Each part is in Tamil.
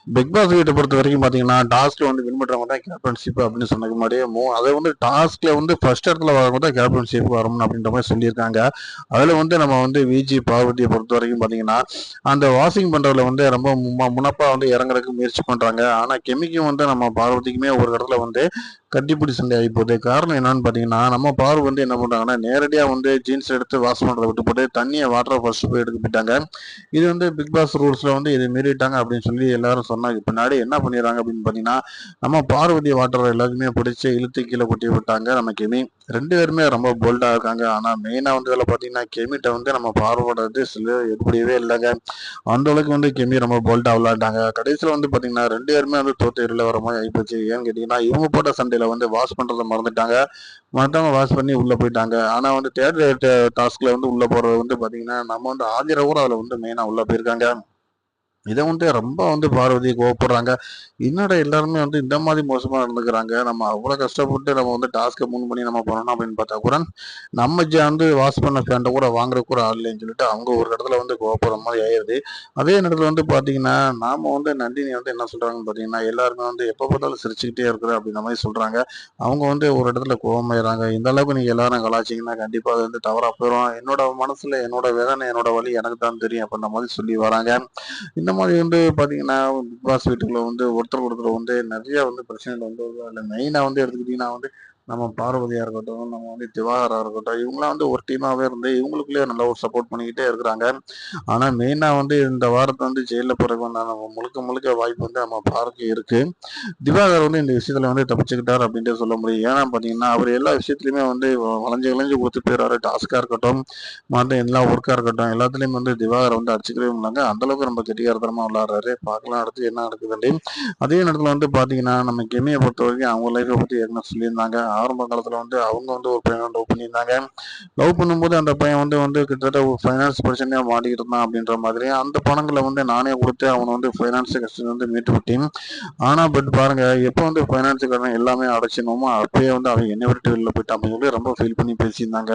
பிக் பாஸ் வீட்டை பொறுத்த வரைக்கும் பார்த்தீங்கன்னா, டாஸ்க்ல வந்து வின் பண்றவங்க தான் கேப்டன்ஷிப் அப்படின்னு சொன்னதுக்கு முன்னாடியே, அதை வந்து டாஸ்க்ல வந்து ஃபர்ஸ்ட் இடத்துல வரவங்க தான் கேப்டன்ஷிப் வரணும் அப்படின்ற மாதிரி சொல்லியிருக்காங்க. அதில் வந்து நம்ம வந்து விஜி பார்வதியை பொறுத்த வரைக்கும் பார்த்தீங்கன்னா, அந்த வாஷிங் பண்றதுல வந்து ரொம்ப முனப்பா வந்து இறங்குறதுக்கு முயற்சி பண்றாங்க. ஆனா கெமிக்கும் வந்து நம்ம பார்வதிக்குமே ஒரு இடத்துல வந்து கட்டிப்பிடி சண்டை ஆகி போகுது. காரணம் என்னன்னு பார்த்தீங்கன்னா, நம்ம பார்வ வந்து என்ன பண்றாங்கன்னா, நேரடியாக வந்து ஜீன்ஸ் எடுத்து வாஷ் பண்றதை விட்டு போட்டு தண்ணியை வாட்டரை ஃபர்ஸ்ட் போய் எடுக்க போயிட்டாங்க. இது வந்து பிக் பாஸ் ரூல்ஸ்ல வந்து இதை மீறிட்டாங்க அப்படின்னு சொல்லி எல்லாரும் சொன்னாங்க. பின்னாடி என்ன பண்ணிடுறாங்க அப்படின்னு பார்த்தீங்கன்னா, நம்ம பார்வதி வாட்டர் எல்லாத்தையுமே பிடிச்சி இழுத்து கீழே கொட்டி விட்டாங்க. நம்ம கெமி 2 பேருமே ரொம்ப போல்டா இருக்காங்க. ஆனா மெயினா வந்து இதில் பார்த்தீங்கன்னா, கெமிட்ட வந்து நம்ம பார்வோட வந்து சில எடுபடியவே இல்லைங்க. அந்த அளவுக்கு வந்து கெமி ரொம்ப போல்டா விளையாண்டாங்க. கடைசியில் வந்து பார்த்தீங்கன்னா, 2 பேருமே வந்து தோத்து வெளில வர மாதிரி ஆகிப்போச்சு. ஏன்னு கேட்டீங்கன்னா, இவங்க போட்ட சண்டையில வந்து வாஷ் பண்றதை மறந்துட்டாங்க. மற்றவங்க வாஷ் பண்ணி உள்ள போயிட்டாங்க. ஆனா வந்து தேர்ட் டாஸ்க்ல வந்து உள்ள போறது வந்து பார்த்தீங்கன்னா, நம்ம வந்து ஆதிரா கூட அதில் வந்து மெயினா உள்ள போயிருக்காங்க. இதை வந்து ரொம்ப வந்து பார்வதி கோவப்படுறாங்க. என்னடா எல்லாருமே வந்து இந்த மாதிரி மோசமா நடந்துக்கிறாங்க. நம்ம அவ்வளோ கஷ்டப்பட்டு நம்ம வந்து டாஸ்க்கை மூவ் பண்ணி நம்ம பண்ணணும் அப்படின்னு பார்த்தா கூட, நம்ம வந்து வாஷ் பண்ண பேண்ட்டை கூட வாங்குறதுக்கு கூட ஆள் இல்லைன்னு சொல்லிட்டு அவங்க ஒரு இடத்துல வந்து கோவப்படுற மாதிரி ஆயிடுது. அதே நேரத்தில் வந்து பார்த்தீங்கன்னா, நாம வந்து நந்தினி வந்து என்ன சொல்றாங்கன்னு பார்த்தீங்கன்னா, எல்லாருமே வந்து எப்போ பார்த்தாலும் சிரிச்சுக்கிட்டே இருக்கிற அப்படின்ற மாதிரி சொல்றாங்க. அவங்க வந்து ஒரு இடத்துல கோவமாயிடுறாங்க. இந்த அளவுக்கு நீங்க எல்லாரும் கலாச்சிங்கன்னா கண்டிப்பா அது வந்து தவறா போயிடும். என்னோட மனசுல என்னோட வேதனை என்னோட வலி எனக்கு தான் தெரியும் அப்படின்ற மாதிரி சொல்லி வராங்க. இந்த மாதிரி வந்து பார்த்தீங்கன்னா, பிக் பாஸ் வீட்டுக்குள்ள வந்து ஒருத்தருக்கு ஒருத்தர் வந்து நெறைய வந்து பிரச்சனைகள் வந்து வருது. அதில மெயினா வந்து எடுத்துக்கிட்டீங்கன்னா வந்து, நம்ம பார்வதியா இருக்கட்டும், நம்ம வந்து திவாகரா இருக்கட்டும், இவங்கலாம் வந்து ஒரு டீமாவே இருந்து இவங்களுக்குள்ளேயே நல்லா ஒரு சப்போர்ட் பண்ணிக்கிட்டே இருக்கிறாங்க. ஆனா மெயினா வந்து இந்த வாரத்த வந்து ஜெயில்ல போறதுக்கு உண்டான முழுக்க முழுக்க வாய்ப்பு வந்து நம்ம பார்க்க இருக்கு. திவாகர் வந்து இந்த விஷயத்துல வந்து தப்பிச்சுக்கிட்டார் அப்படின்ட்டு சொல்ல முடியும். ஏன்னா பார்த்தீங்கன்னா, அவர் எல்லா விஷயத்துலயுமே வந்து வளைஞ்சு வளைஞ்சு கொடுத்து போயிறாரு. டாஸ்க்கா இருக்கட்டும், மத்த எல்லா ஒர்க்கா இருக்கட்டும், எல்லாத்துலயும் வந்து திவாகர் வந்து அடிச்சுக்கவே முடியலங்க. அந்த அளவுக்கு ரொம்ப கெட்டிக்காரத்தனமா விளையாடுறாரு. பார்க்கலாம் அடுத்து என்ன நடக்குதுன்னு. அதே நேரத்துல வந்து பார்த்தீங்கன்னா, நம்ம கெமியை பொறுத்தவரைக்கும் அவங்க லைஃப்பை பத்தி ஏற்கனவே சொல்லியிருந்தாங்க. ஆரம்ப காலத்துல வந்து அவங்க வந்து ஒரு பையனை லவ் பண்ணியிருந்தாங்க. லவ் பண்ணும்போது அந்த பையன் வந்து வந்து கிட்டத்தட்ட ஒரு ஃபைனான்ஸ் பிரச்சனையா மாட்டிக்கிட்டு இருந்தான் அப்படின்ற மாதிரி, அந்த பணங்களை வந்து நானே கொடுத்து அவனை வந்து ஃபைனான்ஸ் கஷ்டம் வந்து மீட்டு விட்டேன். ஆனா பட் பாருங்க, எப்போ வந்து ஃபைனான்ஸ் கடன் எல்லாமே அடைச்சினோமோ, அப்பயே வந்து அவன் என்னை விட்டு வெளில போயிட்டான் அப்படின்னு சொல்லி ரொம்ப ஃபீல் பண்ணி பேசியிருந்தாங்க.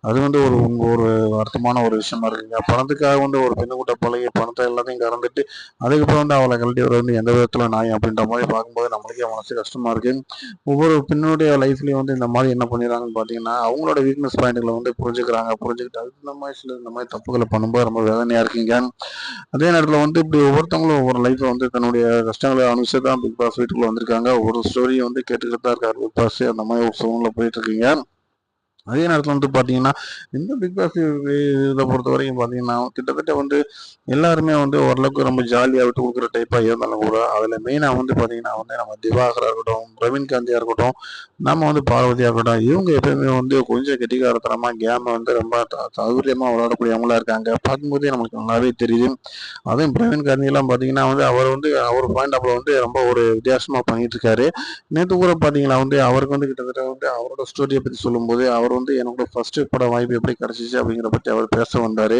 அது வந்து ஒரு வருத்தமான ஒரு விஷயமா இருக்குங்க. பணத்துக்காக வந்து ஒரு பெண்ணு கூட பழகி பணத்தை எல்லாத்தையும் கறந்துட்டு, அதுக்கப்புறம் வந்து அவளை கழட்டி வர வந்து எந்த விதத்துல நியாயம் அப்படின்ற மாதிரி பார்க்கும்போது நம்மளுக்கே மனசு கஷ்டமா இருக்கு. ஒவ்வொரு பெண்ணுடைய லைஃப்லயும் வந்து இந்த மாதிரி என்ன பண்ணிடுறாங்கன்னு பார்த்தீங்கன்னா, அவங்களோட வீக்னஸ் பாயிண்ட்களை வந்து புரிஞ்சுக்கிறாங்க. புரிஞ்சுக்கிட்டு அதுக்கு இந்த மாதிரி சில இந்த மாதிரி தப்புகளை பண்ணும்போது ரொம்ப வேதனையா இருக்குங்க. அதே நேரத்துல வந்து இப்படி ஒவ்வொருத்தவங்களும் ஒவ்வொரு லைஃப்ல வந்து தன்னுடைய கஷ்டங்களை அனுசரிச்சு தான் பிக் பாஸ் வீட்டுக்குள்ள வந்திருக்காங்க. ஒரு ஸ்டோரியை வந்து கேட்டுக்கிட்டு தான் இருக்காரு பிக் பாஸ். அந்த மாதிரி ஒரு சூழ்நிலை போயிட்டு இருக்கீங்க. அதே நேரத்துல வந்து பார்த்தீங்கன்னா, இந்த பிக் பாஸ் இத பொறுத்தவரைக்கும் பார்த்தீங்கன்னா, கிட்டத்தட்ட வந்து எல்லாருமே வந்து ஓரளவுக்கு நம்ம ஜாலியா விட்டு குடுக்குற டைப்பா இருந்தாலும் கூட, அதில மெயினா வந்து பார்த்தீங்கன்னா வந்து நம்ம திவாகரா இருக்கட்டும், பிரவீன் காந்தியா இருக்கட்டும், நம்ம வந்து பார்வதியா இருக்கட்டும், இவங்க எப்பயுமே வந்து கொஞ்சம் கெட்டிக்காரத்தனமா கேம வந்து ரொம்ப சௌகரியமா விளையாடக்கூடியவங்களா இருக்காங்க. பார்க்கும்போதே நமக்கு நல்லாவே தெரியுது. அதுவும் பிரவீன் காந்திலாம் பார்த்தீங்கன்னா வந்து, அவர் வந்து அவர் பாயிண்ட் ஆஃப்ல வந்து ரொம்ப ஒரு வித்தியாசமா பண்ணிட்டு இருக்காரு. நேத்து கூட பார்த்தீங்களா வந்து, அவருக்கு வந்து கிட்டத்தட்ட வந்து அவரோட ஸ்டோரிய பத்தி சொல்லும்போது, அவர் வந்து என்னோட ஃபர்ஸ்ட் பட வாய்ப்பு எப்படி கிடைச்சுச்சு அப்படிங்கிற பத்தி அவர் பேச வந்தாரு.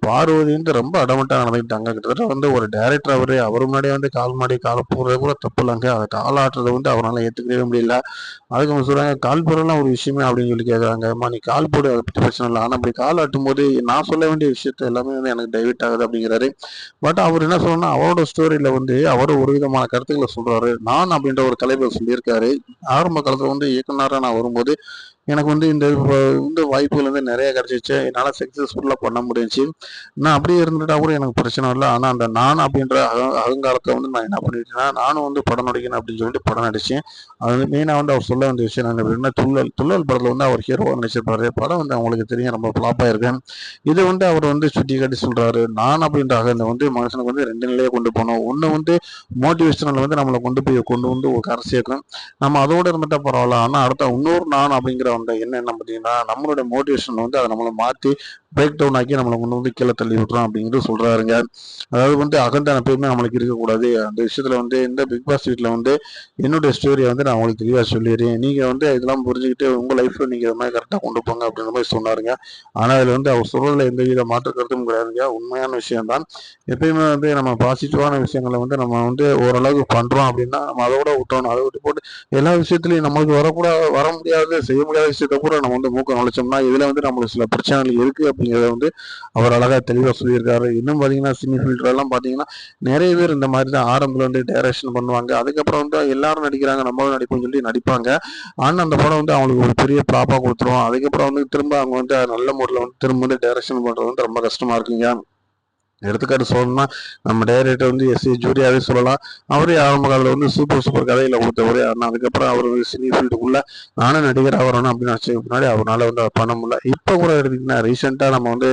பார்வதி வந்து ரொம்ப அடமட்டா நடந்துக்கிட்டாங்க. கிட்டத்தட்ட வந்து ஒரு டைரக்டர் அவரு. அவர் முன்னாடியே வந்து கால் மாடி கால போடுறது கூட தப்பு இல்லங்க. அத கால் ஆட்டுறத வந்து அவரால ஏத்துக்கவே முடியல. அதுக்கு அவங்க சொல்றாங்க, "கால் போடுறதெல்லாம் ஒரு விஷயமே?" அப்படின்னு சொல்லி கேட்குறாங்க. "அம்மா நீ கால் போடு அத பத்தி பிரச்சனை இல்ல. ஆனா அப்படி கால் ஆட்டும்போது நான் சொல்ல வேண்டிய விஷயத்த எல்லாமே வந்து எனக்கு டைவர்ட் ஆகுது" அப்படிங்கிறாரு. பட் அவர் என்ன சொல்லணும்னா, அவரோட ஸ்டோரியில வந்து அவரு ஒரு விதமான கருத்துக்கள சொல்றாரு. நான் அப்படின்ற ஒரு தலைப்புல சொல்லியிருக்காரு. ஆரம்ப காலத்துல வந்து இயக்குனரா நான் வரும்போது, எனக்கு வந்து இந்த வாய்ப்புகள் வந்து நெறைய கிடைச்சுச்சு. என்னால சக்சஸ்ஃபுல்லா பண்ண முடிஞ்சுச்சு. நான் அப்படியே இருந்துட்டா கூட எனக்கு பிரச்சனை இல்ல. ஆனா அந்த நான் அப்படின்ற அகங்காரத்த வந்து நான் என்ன பண்ணிட்டேன்னா, நானும் வந்து படம் நடிக்கணும் அப்படின்னு சொல்லிட்டு படம் நடிச்சேன். அது வந்து மெயினா வந்து அவர் சொல்ல வேண்டிய விஷயம் என்ன அப்படின்னா, துள்ளல். துள்ளல் படத்துல வந்து அவர் ஹீரோவா நடிச்சிருப்பாரு. படம் வந்து அவங்களுக்கு தெரியும் ரொம்ப ஃப்ளாப் ஆயிருக்கு. இத வந்து அவர் வந்து சுட்டிக்காட்டி சொல்றாரு. நான் அப்படின்ற அகந்த வந்து மனுஷனுக்கு வந்து 2 நிலையா கொண்டு போணும். ஒண்ணு வந்து மோட்டிவேஷனல் வந்து நம்மள கொண்டு வந்து ஒரு கரை சேர்க்கும். நம்ம அதோட இருந்துட்டா பரவால்ல. ஆனா அடுத்த இன்னொரு நான் அப்படிங்கிற அந்த எண்ணம் என்ன பார்த்தீங்கன்னா, நம்மளுடைய மோட்டிவேஷன் வந்து அத நம்மள மாத்தி பிரேக் டவுன் ஆக்கி நம்மள கொண்டு வந்து கீழ தள்ளி விட்டுரும் அப்படிங்கிறது சொல்றாருங்க. அதாவது வந்து அகந்தான் எப்பயுமே நம்மளுக்கு இருக்கக்கூடாது. அந்த விஷயத்துல வந்து இந்த பிக் பாஸ் வீட்ல வந்து என்னுடைய ஸ்டோரிய வந்து நான் உங்களுக்கு தெளிவா சொல்லிர்றேன். நீங்க வந்து இதெல்லாம் புரிஞ்சுக்கிட்டு உங்க லைஃப்ல நீங்க இது மாரி கரெக்ட்டா கொண்டு போங்க அப்படின்ற மாரி சொன்னாருங்க. ஆனா இதுல வந்து அவர் சொல்றதுல எந்தவித மாற்று கருத்தும் கிடையாதுங்க. உண்மையான விஷயம் தான். எப்பயுமே வந்து நம்ம பாசிட்டிவான விஷயங்கள வந்து நம்ம வந்து ஓரளவுக்கு பண்றோம் அப்படின்னா, நம்ம அதோட விட்டோணும். அத விட்டு போட்டு எல்லா விஷயத்துலயும் நம்மளுக்கு வர முடியாத, செய்ய முடியாத விஷயத்த கூட நம்ம வந்து மூக்க நுழைச்சோம்னா, இதுல வந்து நம்மளுக்கு சில பிரச்சனைகள் இருக்கு அப்படின்னு அப்படிங்கிறத வந்து அவர் அழகாக தெளிவாக சொல்லியிருக்காரு. இன்னும் பார்த்தீங்கன்னா சினி ஃபீல்ட்லாம் பார்த்தீங்கன்னா நிறைய பேர் இந்த மாதிரி தான் ஆரம்பத்தில் வந்து டைரக்ஷன் பண்ணுவாங்க. அதுக்கப்புறம் வந்து எல்லாரும் நடிக்கிறாங்க நம்மளும் நடிப்போம்னு சொல்லி நடிப்பாங்க. ஆனால் அந்த படம் வந்து அவங்களுக்கு ஒரு பெரிய ஃப்ளாப்பாக கொடுத்துரும். அதுக்கப்புறம் வந்து திரும்ப அவங்க வந்து நல்ல முறையில் வந்து திரும்ப வந்து டைரக்ஷன் பண்ணுறது வந்து ரொம்ப கஷ்டமாக இருக்குங்க. எடுத்துக்காட்டு சொல்லணும்னா நம்ம டைரக்டர் வந்து எஸ் ஏ ஜூரியாவே சொல்லலாம். அவரே ஆரம்ப காலத்தில் வந்து சூப்பர் கதையில கொடுத்தவரு. ஆனால் அதுக்கப்புறம் அவர் சினி ஃபீல்டுக்குள்ள நானும் நடிகர் ஆகிறணும் அப்படின்னு நினச்சதுக்கு முன்னாடி அவரால் வந்து பண்ண முடியல. இப்போ கூட எடுத்துக்கிட்டீங்கன்னா ரீசெண்டாக நம்ம வந்து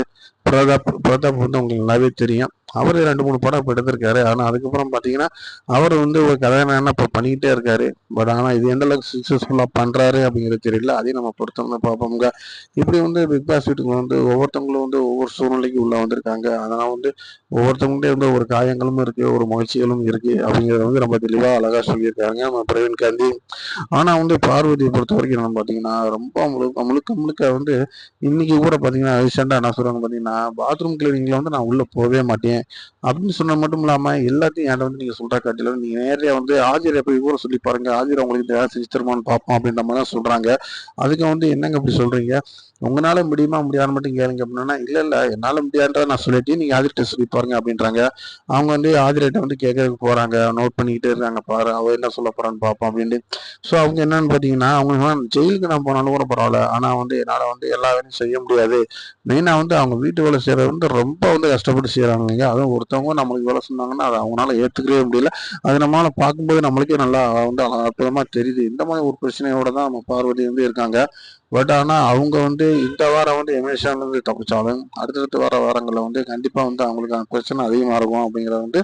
பிரதாப் வந்து உங்களுக்கு நல்லாவே தெரியும். அவர் 2-3 படம் இப்போ எடுத்திருக்காரு. ஆனால் அதுக்கப்புறம் பார்த்தீங்கன்னா அவர் வந்து ஒரு கதாநாயகனா இப்போ பண்ணிக்கிட்டே இருக்காரு. பட் ஆனால் இது எந்த அளவுக்கு சக்ஸஸ்ஃபுல்லாக பண்ணுறாரு அப்படிங்கிறது தெரியல. அதையும் நம்ம பொறுத்தவரை பார்ப்போம்ங்க. இப்படி வந்து பிக் பாஸ் வீட்டுக்கு வந்து ஒவ்வொருத்தவங்களும் வந்து ஒவ்வொரு சூழ்நிலைக்கு உள்ள வந்திருக்காங்க. அதனால் வந்து ஒவ்வொருத்தவங்கள்ட்டே வந்து ஒரு காயங்களும் இருக்கு, ஒரு மகிழ்ச்சிகளும் இருக்கு அப்படிங்கிறத வந்து நம்ம தெளிவாக அழகாக சொல்லியிருக்காங்க நம்ம பிரவீன் காந்தி. ஆனால் வந்து பார்வதியை பொறுத்த வரைக்கும் நம்ம பார்த்தீங்கன்னா ரொம்ப முழுக்க முழுக்க முழுக்க வந்து இன்னைக்கு கூட பார்த்தீங்கன்னா ரீசெண்டாக என்ன சொல்றாங்க பார்த்தீங்கன்னா பாத்ரூம் கிளீனிங்ல வந்து நான் உள்ள போகவே மாட்டேன் அப்படின்னு சொன்னது மட்டும் இல்லாமல் எல்லாத்தையும் என்கிட்ட வந்து நீங்கள் சொல்ற காட்டிலும் நீங்கள் நேரடியாக வந்து ஆஜரை போய் கூட சொல்லி பாருங்க, ஆஜர் உங்களுக்கு இந்த வேலை செஞ்சு தருமான்னு பார்ப்போம் அப்படின்ற மாதிரி தான் சொல்றாங்க. அதுக்கு வந்து என்னங்க அப்படி சொல்றீங்க, உங்களால முடியுமா முடியாதுன்னு மட்டும் கேளுங்க அப்படின்னா இல்ல என்னால முடியாதுன்றத நான் சொல்லிட்டு நீங்க ஆதிரிட்ட சொல்லி பாருங்க அப்படின்றாங்க. அவங்க வந்து ஆதிரிட்ட வந்து கேட்கறதுக்கு போறாங்க, நோட் பண்ணிக்கிட்டே இருக்காங்க, பாரு அவ என்ன சொல்ல போறான்னு பார்ப்போம் அப்படின்ட்டு. ஸோ அவங்க என்னன்னு பார்த்தீங்கன்னா அவங்க ஜெயிலுக்கு நான் போனாலும் கூட பரவாயில்ல, ஆனா வந்து என்னால் வந்து எல்லா வேலையும் செய்ய முடியாது. மெயினாக வந்து அவங்க வீட்டு வேலை செய்யறது வந்து ரொம்ப வந்து கஷ்டப்பட்டு செய்யறாங்க. அதுவும் ஒருத்தவங்க நம்மளுக்கு வேலை சொன்னாங்கன்னா அதை அவங்களால ஏற்றுக்கவே முடியல. அது நம்மளால பார்க்கும்போது நம்மளுக்கே நல்லா வந்து அற்புதமா தெரியுது. இந்த மாதிரி ஒரு பிரச்சனையோட தான் நம்ம பார்வதி வந்து இருக்காங்க. பட் ஆனால் அவங்க வந்து இந்த வாரம் வந்து எமேஷன்லேருந்து தப்பிச்சாலும் அடுத்தடுத்து வர வாரங்களில் வந்து கண்டிப்பாக வந்து அவங்களுக்கான பிரச்சனை அதிகமாக இருக்கும் அப்படிங்கிறத வந்து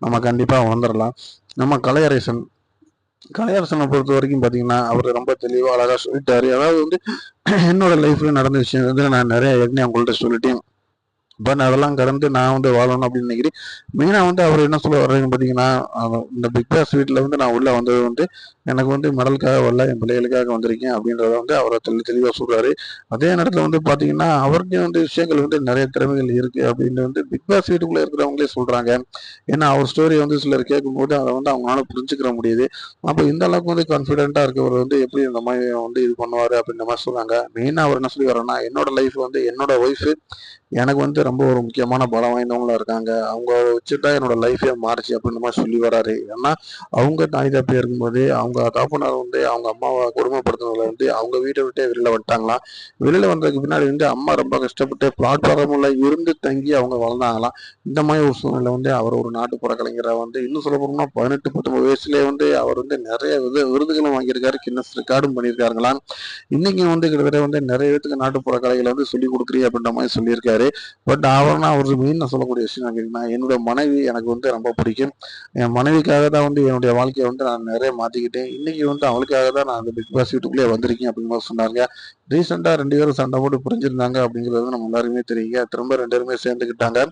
நம்ம கண்டிப்பாக வந்துடலாம். நம்ம கலையரசனை பொறுத்த வரைக்கும் பார்த்தீங்கன்னா அவர் ரொம்ப தெளிவாக அழகாக சொல்லிட்டாரு. அதாவது வந்து என்னோட லைஃப்ல நடந்த விஷயம் வந்து நான் நிறைய ஏற்கனவே அவங்கள்ட்ட சொல்லிட்டேன். பட் அதெல்லாம் கடந்து நான் வந்து வாழணும் அப்படின்னு நினைக்கிறேன். மெயினாக வந்து அவர் என்ன சொல்ல வர்றதுன்னு பார்த்தீங்கன்னா இந்த பிக் பாஸ் வீட்டில் வந்து நான் உள்ளே வந்தது வந்து எனக்கு வந்து மெடலுக்காக வரல, என் பிள்ளைகளுக்காக வந்திருக்கேன் அப்படின்றத வந்து அவரை தெளிவாக சொல்றாரு. அதே நேரத்தில் வந்து பார்த்தீங்கன்னா அவருக்கே வந்து விஷயங்கள் வந்து நிறைய திறமைகள் இருக்கு அப்படின்னு வந்து பிக் பாஸ் வீட்டுக்குள்ளே இருக்கிறவங்களே சொல்றாங்க. ஏன்னா அவர் ஸ்டோரி வந்து சிலர் கேட்கும்போது அதை வந்து அவங்களால புரிஞ்சுக்கிற முடியுது. அப்போ இந்த அளவுக்கு வந்து கான்ஃபிடென்ட்டாக இருக்கவர் வந்து எப்படி இந்த மாதிரி வந்து இது பண்ணுவார் அப்படின்ற மாதிரி சொல்றாங்க. மெயினாக அவர் என்ன சொல்லி வர்றேன்னா என்னோட லைஃப் வந்து என்னோட ஒய்ஃபு எனக்கு வந்து ரொம்ப ஒரு முக்கியமான பலம் வாய்ந்தவங்களா இருக்காங்க. அவங்க வச்சுட்டா என்னோட லைஃபே மாறுச்சு அப்படின்ற மாதிரி சொல்லி வராரு. ஏன்னா அவங்க தாய் தப்பி இருக்கும்போது அவங்க தகப்பனார் வந்து அவங்க அம்மாவை கொடுமைப்படுத்தினதுல வந்து அவங்க வீட்டை விட்டே வெளியில வந்துட்டாங்களாம். வெளியில வந்ததுக்கு பின்னாடி வந்து அம்மா ரொம்ப கஷ்டப்பட்டு பிளாட்ஃபார்ம்ல இருந்து தங்கி அவங்க வளர்ந்தாங்களாம். இந்த மாதிரி ஒரு சூழ்நிலை வந்து அவர் ஒரு நாட்டுப்புற கலைஞரை வந்து இன்னும் சொல்ல போனோம்னா 18-19 வயசுலேயே வந்து அவர் வந்து நிறைய விருதுகளும் வாங்கியிருக்காரு, கின்னஸ் ரெக்கார்டும் பண்ணியிருக்காருங்களாம். இன்னைக்கு வந்து கிட்டத்தட்ட வந்து நிறைய பேருக்கு நாட்டுப்புற கலைகளை வந்து சொல்லி கொடுக்குறீங்க அப்படின்ற மாதிரி சொல்லியிருக்காரு. பட் அவர்னா அவர் மெயின் நான் சொல்லக்கூடிய விஷயம் கேட்டீங்கன்னா என்னுடைய மனைவி எனக்கு வந்து ரொம்ப பிடிக்கும். என் மனைவிக்காக தான் வந்து என்னுடைய வாழ்க்கையை வந்து நான் நிறைய மாத்திக்கிட்டேன். இன்னைக்கு வந்து அவளுக்காக தான் நான் அந்த பிக் பாஸ் வீட்டுக்குள்ளே வந்திருக்கேன் அப்படிங்கிற மாதிரி சொன்னாங்க. ரீசெண்டா 2 பேரும் சண்டை போட்டு புரிஞ்சிருந்தாங்க அப்படிங்கிறது வந்து நம்ம எல்லாருமே தெரியுங்க. திரும்ப 2 பேருமே சேர்ந்துக்கிட்டாங்க.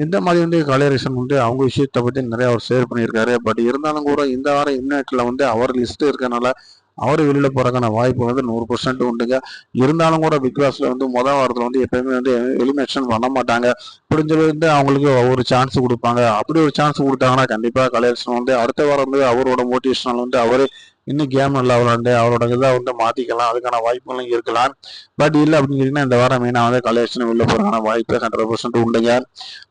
இந்த மாதிரி வந்து கலையரசன் வந்து அவங்க விஷயத்தை பத்தி நிறைய அவர் ஷேர் பண்ணியிருக்காரு. பட் இருந்தாலும் கூட இந்த வாரம் இம்நாட்டில் வந்து அவர் லிஸ்ட் இருக்கனால அவரு வெளியில போறதுக்கான வாய்ப்பு வந்து 100% உண்டுங்க. இருந்தாலும் கூட பிக் பாஸ்ல வந்து முதல் வாரத்துல வந்து எப்பயுமே வந்து எலிமினேஷன் பண்ண மாட்டாங்க. முடிஞ்சது வந்து அவங்களுக்கு ஒரு சான்ஸ் கொடுப்பாங்க. அப்படி ஒரு சான்ஸ் கொடுத்தாங்கன்னா கண்டிப்பா கலையரசன் வந்து அடுத்த வாரம் வந்து அவரோட மோட்டிவேஷனல் வந்து அவரு இன்னும் கேம் நல்லா விளாண்டு அவரோட இதை வந்து மாத்திக்கலாம், அதுக்கான வாய்ப்புகளும் இருக்கலாம். பட் இல்லை அப்படின்னு கேட்டீங்கன்னா இந்த வாரம் மெயினாக வந்து கலையரசன் வெளில போறதுக்கான வாய்ப்பு 100% உண்டுங்க.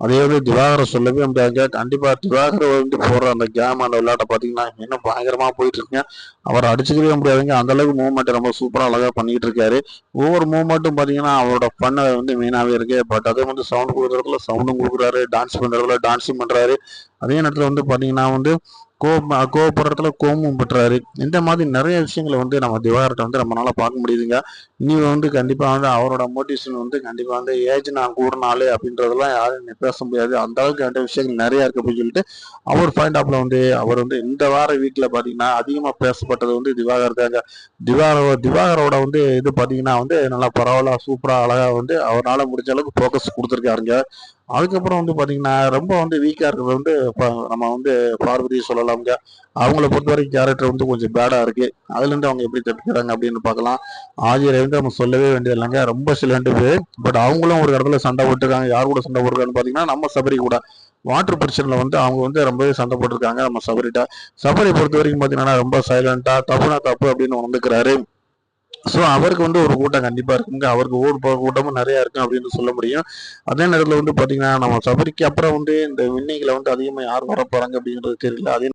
அதே வந்து திவாகரை சொல்லவே முடியாதுங்க. கண்டிப்பா திவாகர் வந்து போடுற அந்த கேம் அந்த விளையாட்டை பார்த்தீங்கன்னா இன்னும் பயங்கரமா போயிட்டு இருக்குங்க. அவரை அடிச்சுக்கவே முடியாதுங்க. அந்த அளவுக்கு மூவ்மெண்ட் ரொம்ப சூப்பரா அழகா பண்ணிட்டு இருக்காரு. ஒவ்வொரு மூவ்மெண்ட்டும் பாத்தீங்கன்னா அவரோட பண்ண வந்து மெயினாவே இருக்கு. பட் அதே வந்து சவுண்ட் கொடுக்குறதுல சவுண்டும் கொடுக்குறாரு, டான்ஸ் பண்றதுல டான்ஸும் பண்றாரு. அதே நேரத்துல வந்து பாத்தீங்கன்னா வந்து கோவப்படுறதுல கோபமும் பெற்றாரு. இந்த மாதிரி நிறைய விஷயங்களை வந்து நம்ம திவாகர்ட்ட வந்து நம்மளால பார்க்க முடியுதுங்க. இனி வந்து கண்டிப்பா வந்து அவரோட மோட்டிவேஷன் வந்து கண்டிப்பா வந்து ஏஜ் நான் கூடனாலு அப்படின்றதெல்லாம் யாரும் பேச முடியாது. அந்த அளவுக்கு அந்த விஷயங்கள் நிறைய இருக்கு அப்படின்னு சொல்லிட்டு அவர் பாயிண்ட் ஆஃப்ல வந்து அவர் வந்து இந்த வார வீக்ல பாத்தீங்கன்னா அதிகமா பேசப்பட்டது வந்து திவாகர் தாங்க. திவாகரோட வந்து இது பாத்தீங்கன்னா வந்து நல்லா பரவாயில்ல சூப்பரா அழகா வந்து அவரால் முடிஞ்ச அளவுக்கு ஃபோக்கஸ் கொடுத்துருக்காருங்க. அதுக்கப்புறம் வந்து பாத்தீங்கன்னா ரொம்ப வந்து வீக்கா இருக்கிறது வந்து நம்ம வந்து பார்வதி சொல்லலாம்ங்க. அவங்கள பொறுத்த வரைக்கும் கேரக்டர் வந்து கொஞ்சம் பேடா இருக்கு. அதுல இருந்து அவங்க எப்படி தப்பிக்கிறாங்க அப்படின்னு பார்க்கலாம். ஆதிரை வந்து நம்ம சொல்லவே வேண்டியது இல்லைங்க, ரொம்ப சிலண்டு பேர். பட் அவங்களும் ஒரு இடத்துல சண்டை போட்டுருக்காங்க. யார் கூட சண்டை போட்டுருக்காங்கன்னு பாத்தீங்கன்னா நம்ம சபரி கூட வாட்டர் பிரச்சனைல வந்து அவங்க வந்து ரொம்பவே சண்டை போட்டிருக்காங்க நம்ம சபரிட்ட. சபரி பொறுத்த வரைக்கும் பாத்தீங்கன்னா ரொம்ப சைலண்டா தப்புனா தப்பு அப்படின்னு உணர்ந்துக்கிறாரு. ஸோ அவருக்கு வந்து ஒரு கூட்டம் கண்டிப்பாக இருக்குங்க. அவருக்கு ஓட்டு போகிற கூட்டமும் நிறையா இருக்கும் அப்படின்னு சொல்ல முடியும். அதே நேரத்தில் வந்து பார்த்தீங்கன்னா, நம்ம சபரிக்கு அப்புறம் வந்து இந்த வின்னிங்கில் வந்து அதிகமாக யார் வரப்போகிறாங்க அப்படிங்கிறது தெரியல. அதே